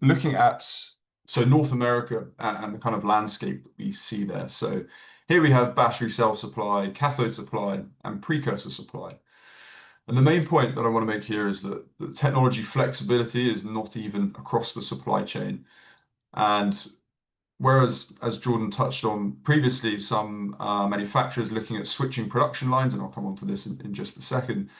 looking at North America and the kind of landscape that we see there. So here we have battery cell supply, cathode supply, and precursor supply. And the main point that I want to make here is that the technology flexibility is not even across the supply chain. And whereas, as Jordan touched on previously, some manufacturers looking at switching production lines, and I'll come on to this in just a second,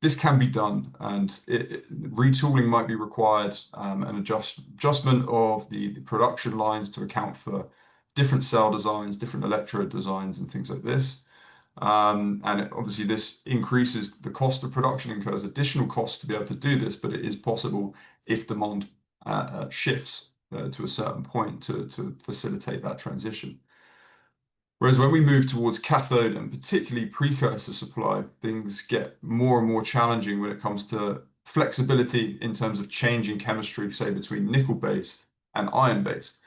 this can be done, and retooling might be required, an adjustment of the production lines to account for different cell designs, different electrode designs, and things like this. Obviously, this increases the cost of production, incurs additional costs to be able to do this, but it is possible if demand shifts to a certain point to facilitate that transition. Whereas when we move towards cathode and particularly precursor supply, things get more and more challenging when it comes to flexibility in terms of changing chemistry, say between nickel-based and iron-based.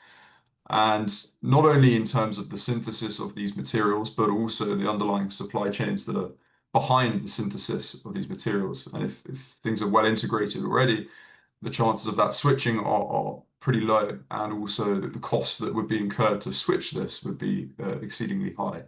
And not only in terms of the synthesis of these materials, but also the underlying supply chains that are behind the synthesis of these materials. And if things are well integrated already, the chances of that switching are pretty low, and also that the costs that would be incurred to switch this would be exceedingly high.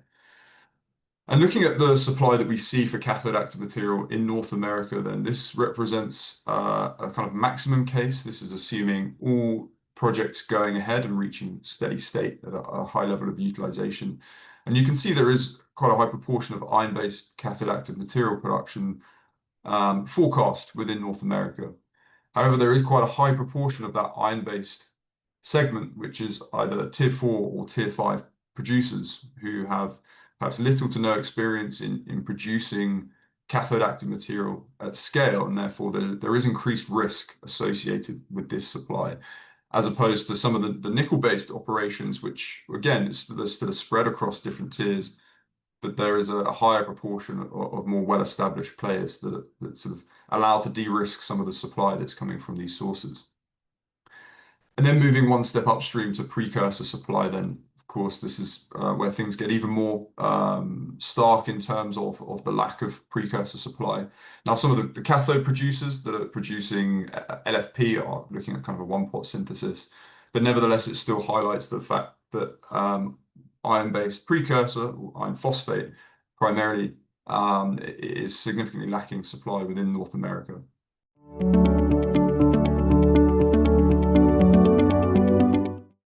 And looking at the supply that we see for cathode active material in North America, then this represents a kind of maximum case. This is assuming all projects going ahead and reaching steady state at a high level of utilization. And you can see there is quite a high proportion of iron-based cathode active material production forecast within North America. However, there is quite a high proportion of that iron-based segment, which is either tier 4 or tier 5 producers who have perhaps little to no experience in producing cathode active material at scale, and therefore there is increased risk associated with this supply, as opposed to some of the nickel-based operations, which again, there's still a spread across different tiers, but there is a higher proportion of more well-established players that sort of allow to de-risk some of the supply that's coming from these sources. And then moving one step upstream to precursor supply, then of course this is where things get even more stark in terms of the lack of precursor supply. Now, some of the cathode producers that are producing LFP are looking at kind of a one-pot synthesis, but nevertheless it still highlights the fact that iron-based precursor, or iron phosphate primarily, is significantly lacking supply within North America.